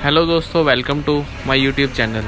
Hello दोस्तों, welcome to my YouTube channel.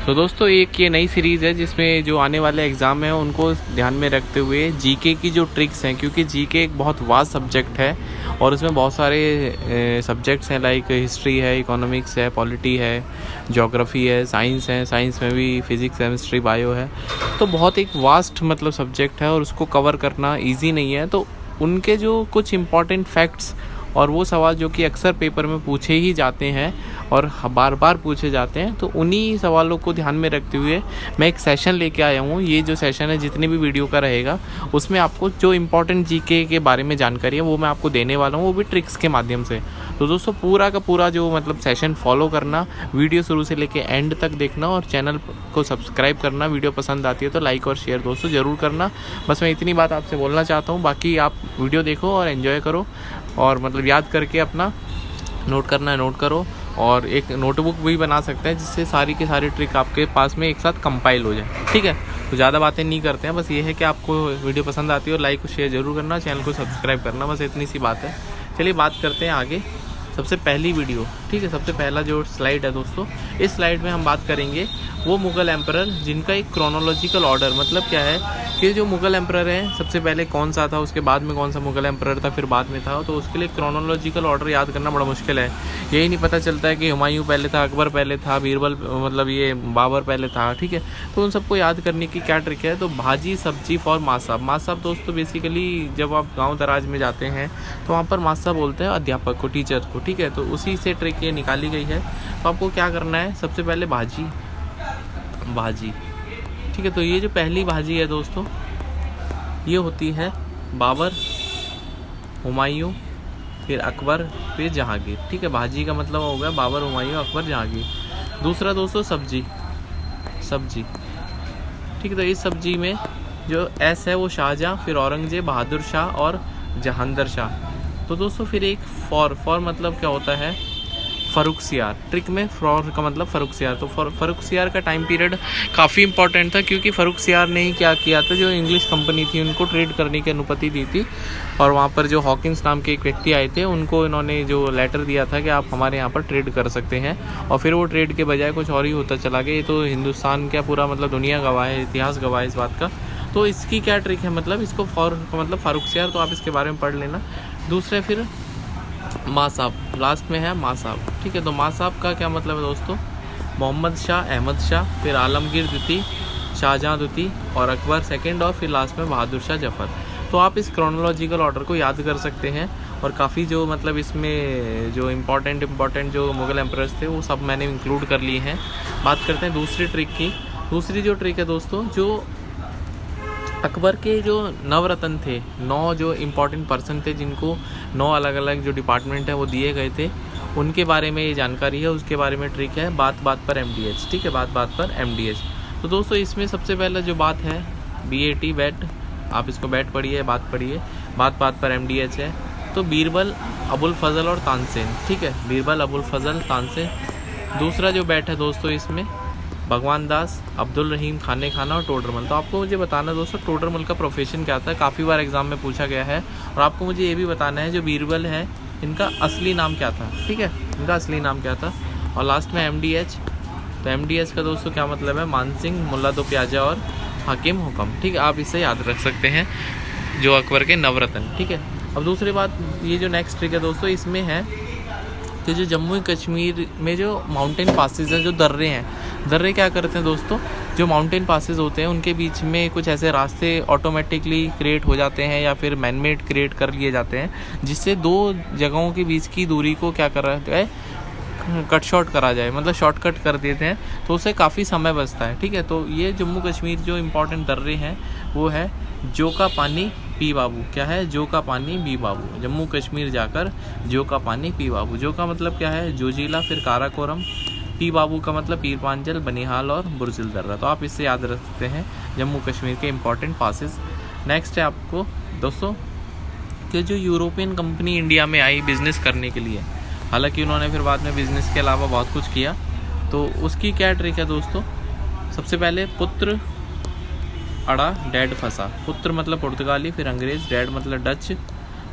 तो दोस्तों, एक ये नई सीरीज़ है जिसमें जो आने वाले एग्ज़ाम हैं उनको ध्यान में रखते हुए जीके की जो ट्रिक्स हैं, क्योंकि जीके एक बहुत वास्ट सब्जेक्ट है और इसमें बहुत सारे सब्जेक्ट्स हैं, लाइक हिस्ट्री है, इकोनॉमिक्स है, पॉलिटी है, ज्योग्राफी है, साइंस है, साइंस में भी फिज़िक्स, केमिस्ट्री, बायो है। तो बहुत एक वास्ट मतलब सब्जेक्ट है और उसको कवर करना ईजी नहीं है। तो उनके जो कुछ इम्पॉर्टेंट फैक्ट्स और वो सवाल जो कि अक्सर पेपर में पूछे ही जाते हैं और बार बार पूछे जाते हैं, तो उन्हीं सवालों को ध्यान में रखते हुए मैं एक सेशन लेके आया हूँ। ये जो सेशन है, जितने भी वीडियो का रहेगा, उसमें आपको जो इम्पोर्टेंट जीके के बारे में जानकारी है वो मैं आपको देने वाला हूँ, वो भी ट्रिक्स के माध्यम से। तो दोस्तों, पूरा का पूरा जो मतलब सेशन फॉलो करना, वीडियो शुरू से लेके एंड तक देखना और चैनल को सब्सक्राइब करना। वीडियो पसंद आती है तो लाइक और शेयर दोस्तों ज़रूर करना। बस मैं इतनी बात आपसे बोलना चाहता हूँ। बाकी आप वीडियो देखो और एंजॉय करो और मतलब याद करके अपना नोट करना है नोट करो, और एक नोटबुक भी बना सकते हैं जिससे सारी की सारी ट्रिक आपके पास में एक साथ कंपाइल हो जाए। ठीक है, तो ज़्यादा बातें नहीं करते हैं, बस ये है कि आपको वीडियो पसंद आती है और लाइक और शेयर ज़रूर करना, चैनल को सब्सक्राइब करना, बस इतनी सी बात है। चलिए बात करते हैं आगे। सबसे पहली वीडियो, ठीक है, सबसे पहला जो स्लाइड है दोस्तों, इस स्लाइड में हम बात करेंगे वो मुग़ल एम्परर जिनका एक क्रोनोलॉजिकल ऑर्डर, मतलब क्या है कि जो मुग़ल एम्परर हैं सबसे पहले कौन सा था, उसके बाद में कौन सा मुग़ल एम्परर था, फिर बाद में था, तो उसके लिए क्रोनोलॉजिकल ऑर्डर याद करना बड़ा मुश्किल है। यही नहीं पता चलता है कि हुमायूं पहले था, अकबर पहले था, बीरबल मतलब ये बाबर पहले था। ठीक है, तो उन सबको याद करने की क्या ट्रिक है। तो भाजी सब्जी फॉर मासा। मासा दोस्तों बेसिकली जब आप गाँव दराज में जाते हैं तो वहाँ पर मासा बोलते हैं अध्यापक को, टीचर को। ठीक है, तो उसी से ट्रिक ये निकाली गई है। तो आपको क्या करना है, सबसे पहले भाजी, ठीक है। तो ये जो पहली भाजी है दोस्तों, ये होती है बाबर, हुमायूं, फिर अकबर, फिर जहांगीर। ठीक है, भाजी का मतलब हो गया बाबर, हुमायूं, अकबर, जहांगीर। दूसरा दोस्तों सब्जी, ठीक है। तो इस सब्जी में जो एस है वो शाहजहां, फिर औरंगजेब, बहादुर शाह और जहांदर शाह। तो दोस्तों फिर एक फॉर मतलब क्या होता है, फर्रुखसियार। ट्रिक में फॉर का मतलब फर्रुखसियार। तो फर्रुखसियार का टाइम पीरियड काफ़ी इंपॉर्टेंट था, क्योंकि फर्रुखसियार ने ही क्या किया था, जो इंग्लिश कंपनी थी उनको ट्रेड करने की अनुमति दी थी, और वहाँ पर जो हॉकिंस नाम के एक व्यक्ति आए थे उनको इन्होंने जो लेटर दिया था कि आप हमारे यहाँ पर ट्रेड कर सकते हैं, और फिर वो ट्रेड के बजाय कुछ और ही होता चला गया। ये तो हिंदुस्तान क्या पूरा मतलब दुनिया गवाह है, इतिहास गवाह है इस बात का। तो इसकी क्या ट्रिक है, मतलब इसको फॉर का मतलब फर्रुखसियार, तो आप इसके बारे में पढ़ लेना। दूसरे फिर माँ साहब, लास्ट में है माँ साहब। ठीक है, तो माँ साहब का क्या मतलब है दोस्तों, मोहम्मद शाह, अहमद शाह, फिर आलमगीर द्वितीय, शाहजहां द्वितीय और अकबर सेकंड, और फिर लास्ट में बहादुर शाह जफर। तो आप इस क्रोनोलॉजिकल ऑर्डर को याद कर सकते हैं, और काफ़ी जो मतलब इसमें जो इम्पोर्टेंट जो मुग़ल एम्परर्स थे वो सब मैंने इंक्लूड कर लिए हैं। बात करते हैं दूसरी ट्रिक की। दूसरी जो ट्रिक है दोस्तों, जो अकबर के जो नवरत्न थे, 9 जो इम्पोर्टेंट पर्सन थे जिनको 9 अलग अलग जो डिपार्टमेंट है वो दिए गए थे, उनके बारे में ये जानकारी है, उसके बारे में ट्रिक है। बात पर MDH। ठीक है, बात पर MDH। तो दोस्तों इसमें सबसे पहले जो बात है BAT, बैट, आप इसको बैट पढ़िए, बात पढ़िए, बात पर MDH है। तो बीरबल, अबुल फजल और तानसेन। ठीक है, बीरबल, अबुल फजल, तानसेन। दूसरा जो बैट है दोस्तों इसमें भगवान दास, अब्दुल रहीम, खाने खाना और टोडरमल। तो आपको मुझे बताना है दोस्तों टोडरमल का प्रोफेशन क्या था, काफ़ी बार एग्जाम में पूछा गया है। और आपको मुझे ये भी बताना है जो बीरबल है इनका असली नाम क्या था। ठीक है, इनका असली नाम क्या था। और लास्ट में MDH। तो MDH का दोस्तों क्या मतलब है, मानसिंह, मुल्ला दो प्याजा और हाकिम हुकम। ठीक है, आप इसे याद रख सकते हैं, जो अकबर के नवरत्न। ठीक है, अब दूसरी बात, ये जो नेक्स्ट ट्रिक है दोस्तों, इसमें है कि जो जम्मू कश्मीर में जो माउंटेन पासेस हैं, जो दर्रे हैं, दर्रे क्या करते हैं दोस्तों, जो माउंटेन पासेस होते हैं उनके बीच में कुछ ऐसे रास्ते ऑटोमेटिकली क्रिएट हो जाते हैं या फिर मैनमेड क्रिएट कर लिए जाते हैं, जिससे 2 जगहों के बीच की दूरी को क्या कर रहा है, कट शॉर्ट करा जाए, मतलब शॉर्टकट कर देते हैं, तो उससे काफ़ी समय बचता है। ठीक है, तो ये जम्मू कश्मीर जो इम्पोर्टेंट दर्रे हैं वो है जो का पानी पी बाबू। क्या है, जो का पानी पी बाबू। जम्मू कश्मीर जाकर जो का पानी पी बाबू। जो का मतलब क्या है, जोजिला, फिर काराकोरम। पी बाबू का मतलब पीर पांचल, बनिहाल और बुरजिल दर्रा। तो आप इससे याद रख सकते हैं जम्मू कश्मीर के इम्पोर्टेंट पासेस। नेक्स्ट है आपको दोस्तों कि जो यूरोपियन कंपनी इंडिया में आई बिज़नेस करने के लिए, हालांकि उन्होंने फिर बाद में बिज़नेस के अलावा बहुत कुछ किया, तो उसकी क्या ट्रिक है दोस्तों। सबसे पहले पुत्र अड़ा, डैड फंसा। पुत्र मतलब पुर्तगाली, फिर अंग्रेज़, डैड मतलब डच,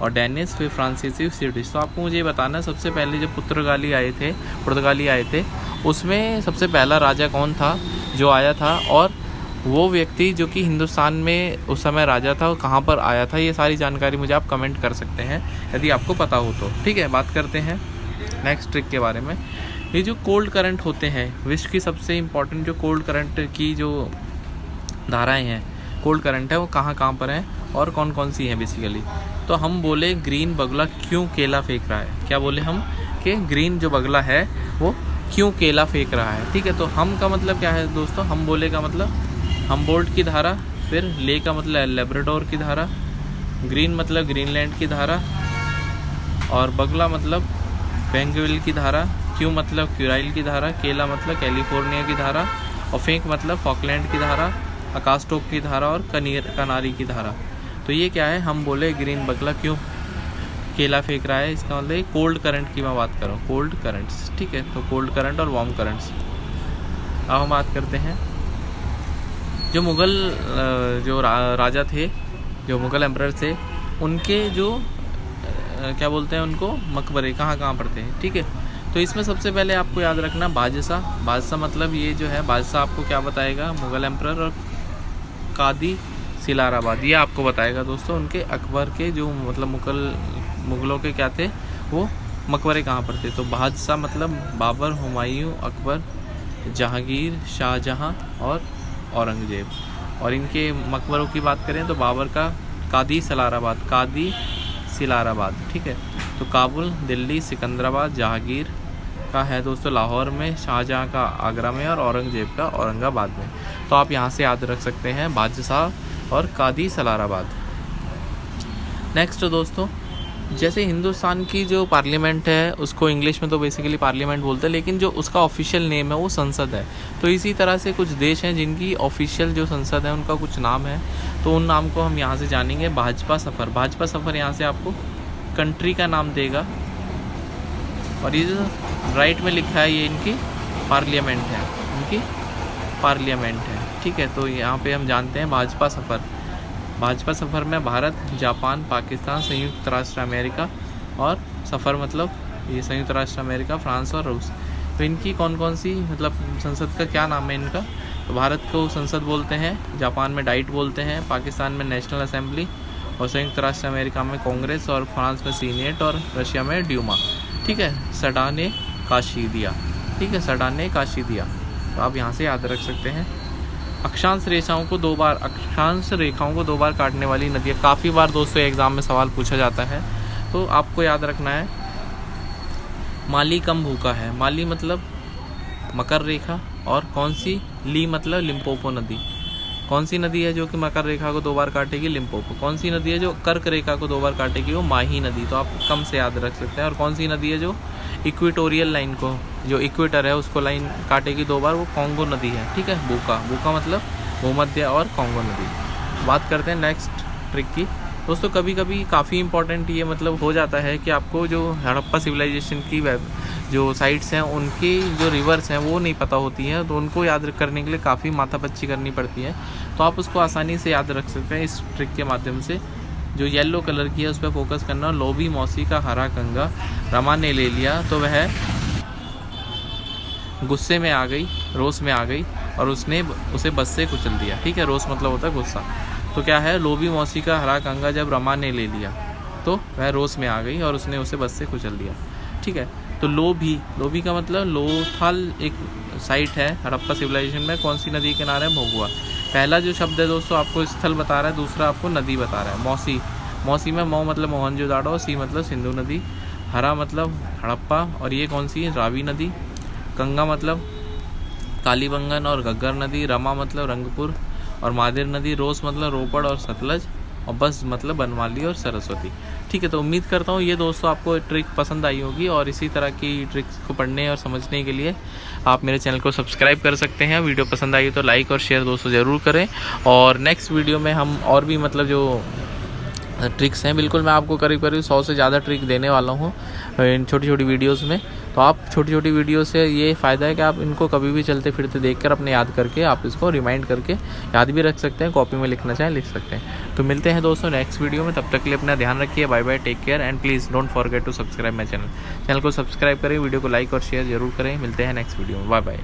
और डेनिस, फिर फ्रांसीसी, स्वीडिश। तो आपको मुझे ये बताना है सबसे पहले जो पुर्तगाली आए थे उसमें सबसे पहला राजा कौन था जो आया था, और वो व्यक्ति जो कि हिंदुस्तान में उस समय राजा था वो कहाँ पर आया था। ये सारी जानकारी मुझे आप कमेंट कर सकते हैं यदि आपको पता हो तो। ठीक है, बात करते हैं नेक्स्ट ट्रिक के बारे में। ये जो कोल्ड करंट होते हैं, विश्व की सबसे इम्पोर्टेंट जो कोल्ड करंट की जो धाराएं हैं, कोल्ड करंट है, वो कहाँ पर हैं और कौन कौन सी हैं बेसिकली। तो हम बोले ग्रीन बगुला क्यों केला फेंक रहा है। क्या बोले हम कि ग्रीन जो बगुला है वो क्यों केला फेंक रहा है। ठीक है, तो हम का मतलब क्या है दोस्तों, हम बोले का मतलब हम्बोल्ट की धारा, फिर ले का मतलब लेब्राडोर की धारा, ग्रीन मतलब ग्रीनलैंड की धारा, और बगुला मतलब बेंगविल की धारा, क्यों मतलब क्यूराइल की धारा, केला मतलब कैलिफोर्निया की धारा, और फेंक मतलब फॉकलैंड की धारा, अकास्टोक की धारा, और कनारी की धारा। तो ये क्या है, हम बोले ग्रीन बगुला क्यों केला फेंक रहा है, इसका मतलब कोल्ड करंट की मैं बात कर रहा हूँ, कोल्ड करंट्स। ठीक है, तो कोल्ड करंट और वार्म करंट्स। अब हम बात करते हैं जो मुग़ल जो राजा थे, जो मुग़ल एम्परर थे, उनके जो क्या बोलते हैं उनको, मकबरे कहाँ पर थे। ठीक है, तो इसमें सबसे पहले आपको याद रखना बादशाह मतलब ये जो है बादशाह आपको क्या बताएगा, मुग़ल एम्परर, और कादी सिलाराबाद ये आपको बताएगा दोस्तों उनके अकबर के जो मतलब मुग़लों के क्या थे वो मकबरे कहाँ पर थे। तो बादशाह मतलब बाबर, हुमायूं, अकबर, जहांगीर, शाहजहां और औरंगजेब। और इनके मकबरों की बात करें तो बाबर का कादी सिलाराबाद। ठीक है, तो काबुल, दिल्ली, सिकंदराबाद, जहांगीर का है दोस्तों लाहौर में, शाहजहां का आगरा में, और औरंगजेब का औरंगाबाद में। तो आप यहाँ से याद रख सकते हैं बादशाह और कादी सलाराबाद। नेक्स्ट दोस्तों, जैसे हिंदुस्तान की जो पार्लियामेंट है उसको इंग्लिश में तो बेसिकली पार्लियामेंट बोलते हैं, लेकिन जो उसका ऑफिशियल नेम है वो संसद है। तो इसी तरह से कुछ देश हैं जिनकी ऑफिशियल जो संसद है उनका कुछ नाम है, तो उन नाम को हम यहाँ से जानेंगे। भाजपा सफ़र यहाँ से आपको कंट्री का नाम देगा, और ये जो राइट में लिखा है ये इनकी पार्लियामेंट है। ठीक है, तो यहाँ पे हम जानते हैं भाजपा सफ़र में भारत, जापान, पाकिस्तान, संयुक्त राष्ट्र अमेरिका, और सफ़र मतलब ये संयुक्त राष्ट्र अमेरिका, फ्रांस और रूस। तो इनकी कौन सी मतलब संसद का क्या नाम है इनका। तो भारत को संसद बोलते हैं, जापान में डाइट बोलते हैं, पाकिस्तान में नेशनल असेंबली, और संयुक्त राष्ट्र अमेरिका में कांग्रेस, और फ्रांस में सीनेट, और रशिया में ड्यूमा। ठीक है, सडाने काशीदिया। तो आप यहाँ से याद रख सकते हैं। अक्षांश रेखाओं को दो बार काटने वाली नदियाँ, काफ़ी बार दोस्तों एग्जाम में सवाल पूछा जाता है, तो आपको याद रखना है। माली कम भूखा है, माली मतलब मकर रेखा, और कौन सी, ली मतलब लिम्पोपो नदी। कौन सी नदी है जो कि मकर रेखा को 2 बार काटेगी, लिम्पोपो। कौन सी नदी है जो कर्क रेखा को 2 बार काटेगी, वो माही नदी। तो आप कम से याद रख सकते हैं। और कौन सी नदी है जो इक्वेटोरियल लाइन को, जो इक्वेटर है उसको लाइन काटेगी 2 बार, वो कॉन्गो नदी है। ठीक है, बूका मतलब भूमध्य और कॉन्गो नदी। बात करते हैं नेक्स्ट ट्रिक की दोस्तों। कभी कभी काफ़ी इंपॉर्टेंट ये मतलब हो जाता है कि आपको जो हड़प्पा सिविलाइजेशन की जो साइट्स हैं उनकी जो रिवर्स हैं वो नहीं पता होती हैं, तो उनको याद करने के लिए काफ़ी माथापच्ची करनी पड़ती है। तो आप उसको आसानी से याद रख सकते हैं इस ट्रिक के माध्यम से। जो येलो कलर की है उस पर फोकस करना। लोभी मौसी का हरा कंगा रमा ने ले लिया, तो वह गुस्से में आ गई, रोष में आ गई, और उसने उसे बस से कुचल दिया। ठीक है, रोष मतलब होता है गुस्सा। तो क्या है, लोभी मौसी का हरा कंगा जब रमा ने ले लिया तो वह रोष में आ गई और उसने उसे बस से कुचल दिया। ठीक है, तो लोभी का मतलब लोथाल एक साइट है हड़प्पा सिविलाइजेशन में, कौन सी नदी के किनारे है, भोगुआ। पहला जो शब्द है दोस्तों आपको स्थल बता रहा है, दूसरा आपको नदी बता रहा है। मौसी में मौ मतलब मोहनजोदाड़ो, सी मतलब सिंधु नदी, हरा मतलब हड़प्पा, और ये कौन सी है, रावी नदी। गंगा मतलब कालीबंगन और घग्गर नदी, रमा मतलब रंगपुर और मादिर नदी, रोस मतलब रोपड़ और सतलज, और बस मतलब बनवाली और सरस्वती। ठीक है, तो उम्मीद करता हूँ ये दोस्तों आपको ट्रिक पसंद आई होगी, और इसी तरह की ट्रिक्स को पढ़ने और समझने के लिए आप मेरे चैनल को सब्सक्राइब कर सकते हैं। वीडियो पसंद आई तो लाइक और शेयर दोस्तों ज़रूर करें, और नेक्स्ट वीडियो में हम और भी मतलब जो ट्रिक्स हैं, बिल्कुल मैं आपको करीब 100 से ज़्यादा ट्रिक देने वाला हूँ। इन छोटी छोटी वीडियोस में। तो आप छोटी छोटी वीडियो से ये फ़ायदा है कि आप इनको कभी भी चलते फिरते देखकर अपने याद करके आप इसको रिमाइंड करके याद भी रख सकते हैं, कॉपी में लिखना चाहें लिख सकते हैं। तो मिलते हैं दोस्तों नेक्स्ट वीडियो में, तब तक के लिए अपना ध्यान रखिए। Bye bye, take care and please don't forget to subscribe my channel को सब्सक्राइब करें, वीडियो को लाइक और शेयर जरूर करें। मिलते हैं नेक्स्ट वीडियो में, बाय बाय।